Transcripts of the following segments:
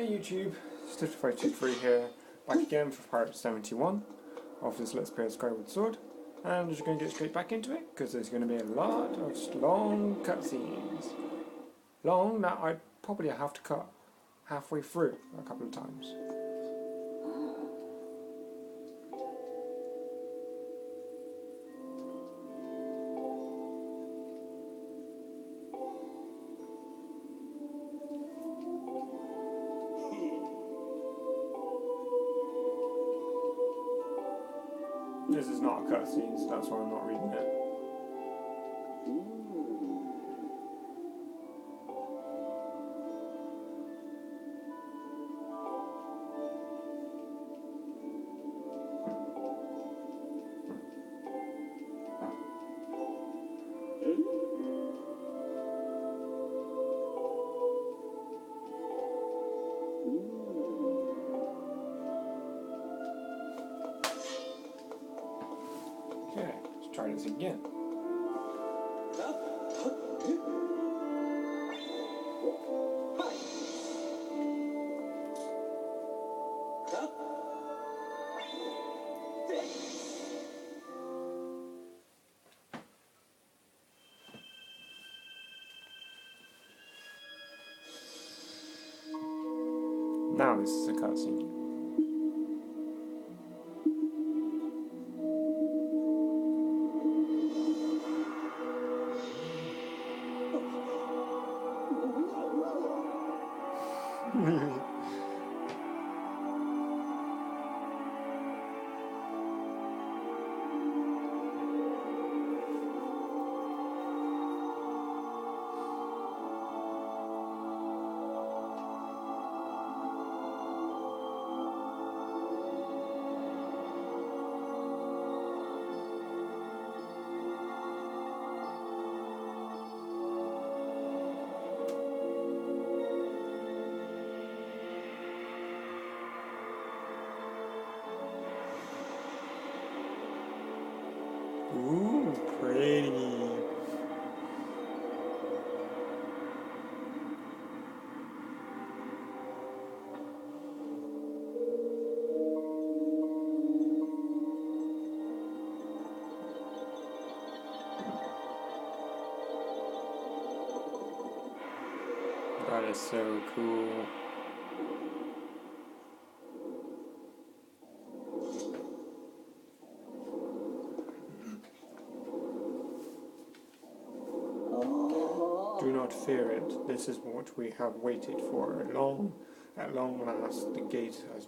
Hey YouTube, Stitch523 here, back again for part 71 of this Let's Play of Skyward Sword, and I'm just going to get straight back into it because there's going to be a lot of long cutscenes. Long that I'd probably have to cut halfway through a couple of times. This is not a cutscene, so that's why I'm not reading it. Okay, let's try this again. Now this is a cutscene. Ooh, pretty. That is so cool. Do not fear it. This is what we have waited for. At long last, the gate has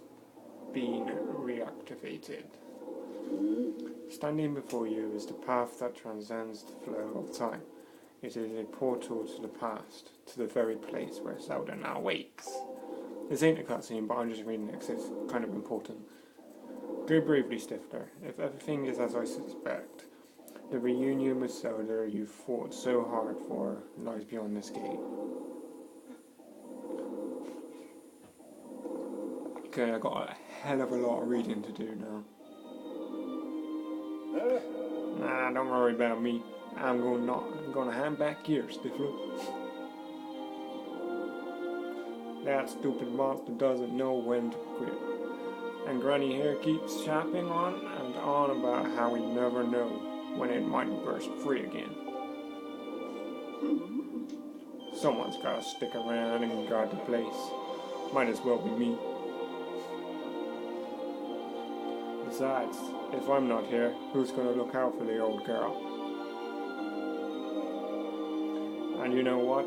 been reactivated. Standing before you is the path that transcends the flow of time. It is a portal to the past, to the very place where Zelda now waits. This ain't a cutscene, but I'm just reading it because it's kind of important. Go bravely, Stifler. If everything is as I suspect, the reunion with Zelda you fought so hard for lies beyond this gate. Okay, I got a hell of a lot of reading to do now. Nah, don't worry about me. I'm gonna hand back here, Stifler. That stupid monster doesn't know when to quit. And Granny here keeps chapping on and on about how we never know when it might burst free again. Someone's gotta stick around and guard the place. Might as well be me. Besides, if I'm not here, who's gonna look out for the old girl? And you know what?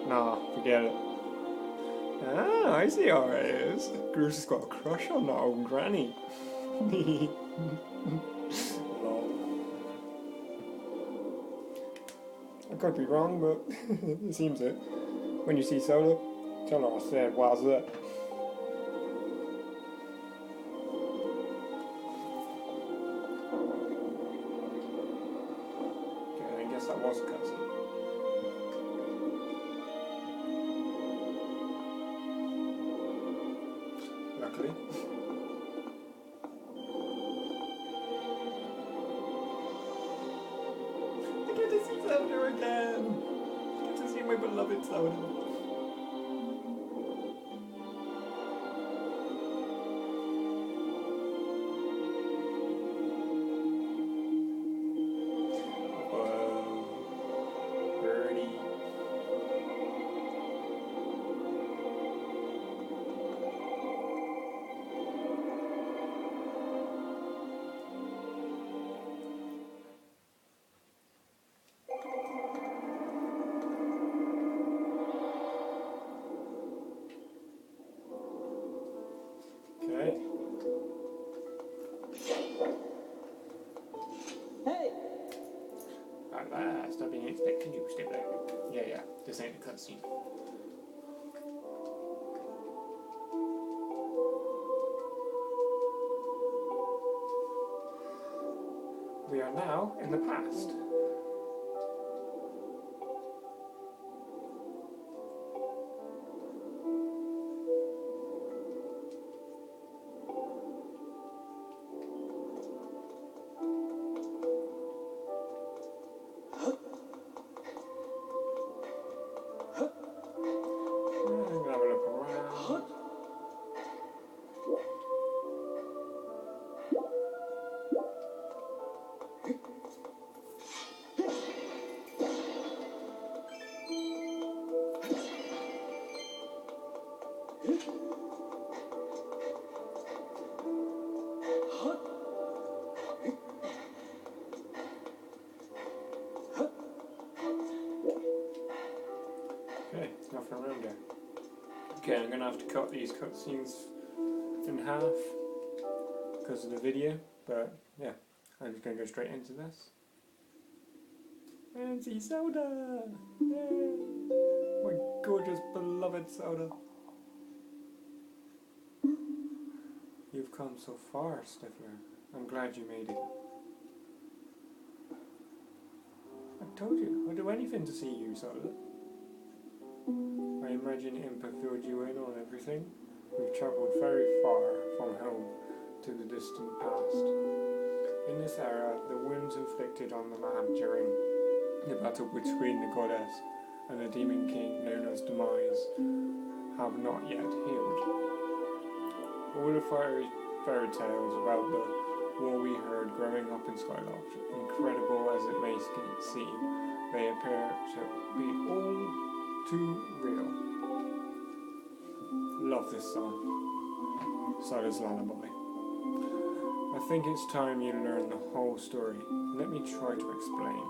Nah, forget it. Ah, I see how it is. Bruce has got a crush on that old granny. I could be wrong, but it seems it. When you see Solo, tell her I said, why's that? Okay, I guess that was a cutscene. Luckily. my beloved Zelda. Okay. Hey! At last, I've been expecting you, Stippler. Yeah, this ain't a cutscene. We are now in the past. I'm gonna have a look around. Okay, nothing around there. Okay, I'm gonna have to cut these cutscenes in half because of the video, but yeah, I'm just gonna go straight into this. And see Zelda! Yay! My gorgeous beloved Zelda! You've come so far, Stifler. I'm glad you made it. I told you, I'd do anything to see you, Zelda. I imagine Impa filled you in on everything. We've travelled very far from home to the distant past. In this era, the wounds inflicted on the land during the battle between the goddess and the demon king known as Demise have not yet healed. All the fairy tales about the war we heard growing up in Skyloft, incredible as it may seem, they appear to be all too real. Love this song. Zelda's Lullaby. I think it's time you learn the whole story. Let me try to explain.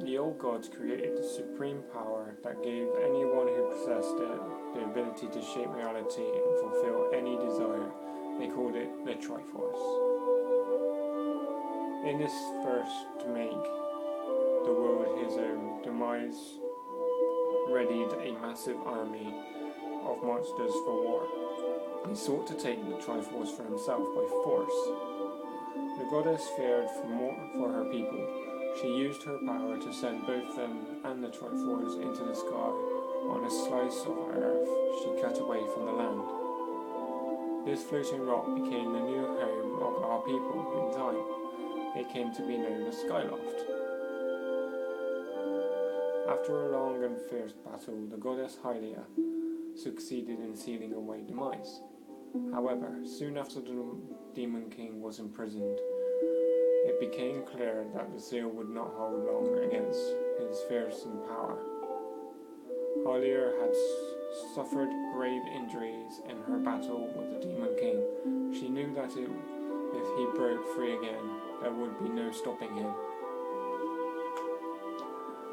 The old gods created the supreme power that gave anyone who possessed it the ability to shape reality and fulfill any desire. They called it the Triforce. In this first to make the world his own, Demise readied a massive army of monsters for war. He sought to take the Triforce for himself by force. The goddess feared for her people. She used her power to send both them and the Triforce into the sky on a slice of earth she cut away from the land. This floating rock became the new home of our people in time. It came to be known as Skyloft. After a long and fierce battle, the goddess Hylia succeeded in sealing away Demise. However, soon after the Demon King was imprisoned, it became clear that the seal would not hold long against his fearsome power. Hylia had suffered grave injuries in her battle with the Demon King. She knew that if he broke free again, there would be no stopping him.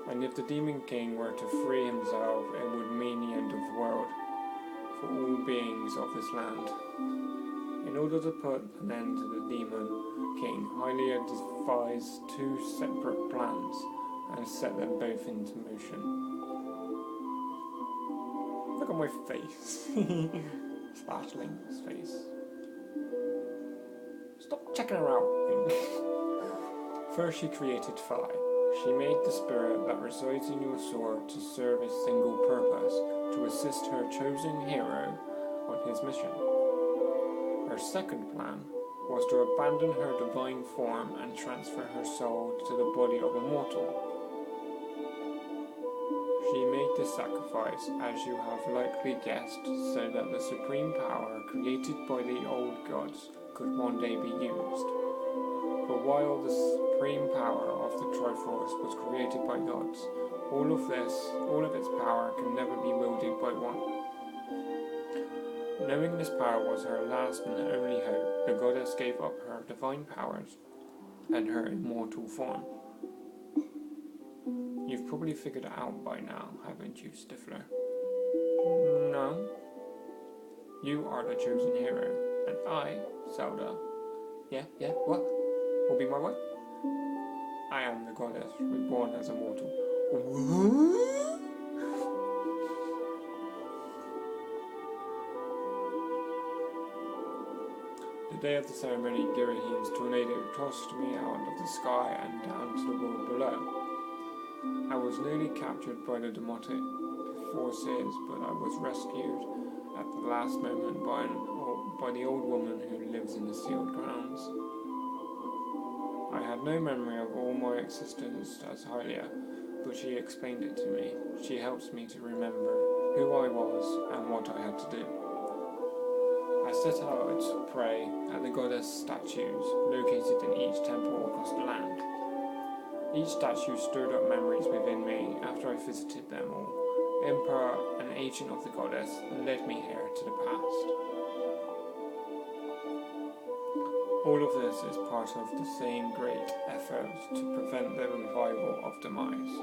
And if the Demon King were to free himself, it would mean the end of the world for all beings of this land. In order to put an end to the Demon King, Hylia devised two separate plans and set them both into motion. Look at my face. Splashlink's face. Stop checking her out. First she created fire. She made the spirit that resides in your sword to serve a single purpose, to assist her chosen hero on his mission. Her second plan was to abandon her divine form and transfer her soul to the body of a mortal. She made this sacrifice, as you have likely guessed, so that the supreme power created by the old gods could one day be used. But while the supreme power of the Triforce was created by gods, all of its power can never be wielded by one. Knowing this power was her last and only hope, the goddess gave up her divine powers and her immortal form. You've probably figured it out by now, haven't you, Stifler? No. You are the chosen hero, and I, Zelda. Yeah, what? Will be my what? I am the goddess, reborn as a mortal. What? The day of the ceremony, Girahim's tornado tossed me out of the sky and down to the world below. I was nearly captured by the demonic forces, but I was rescued at the last moment by the old woman who lives in the sealed grounds. I had no memory of all my existence as Hylia, but she explained it to me. She helps me to remember who I was and what I had to do. I set out to pray at the goddess statues located in each temple across the land. Each statue stirred up memories within me after I visited them all. Emperor, an agent of the goddess, led me here to the past. All of this is part of the same great effort to prevent the revival of demise.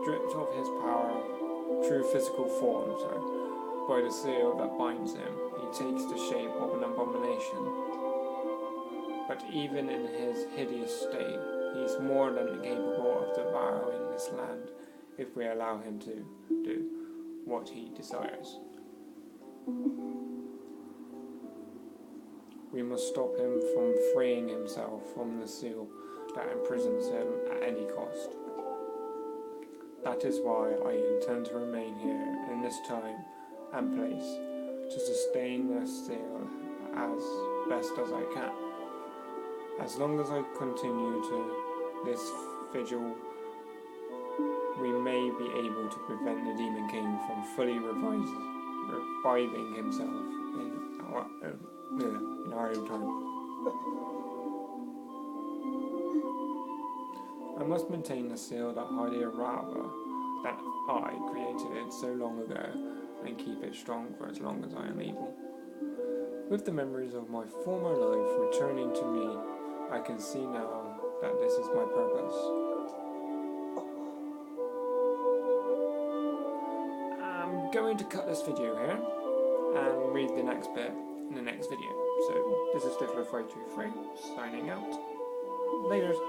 Stripped of his power, true physical form, by the seal that binds him, he takes the shape of an abomination. But even in his hideous state, he is more than capable of devouring this land if we allow him to do what he desires. We must stop him from freeing himself from the seal that imprisons him at any cost. That is why I intend to remain here in this time and place to sustain the seal as best as I can. As long as I continue to this vigil, we may be able to prevent the Demon King from fully reviving himself in our own time. I must maintain the seal that Hylia Rava, that I created it so long ago, and keep it strong for as long as I am able. With the memories of my former life returning to me, I can see now that this is my purpose. I'm going to cut this video here and read the next bit in the next video. So this is Stifler523 signing out. Laters.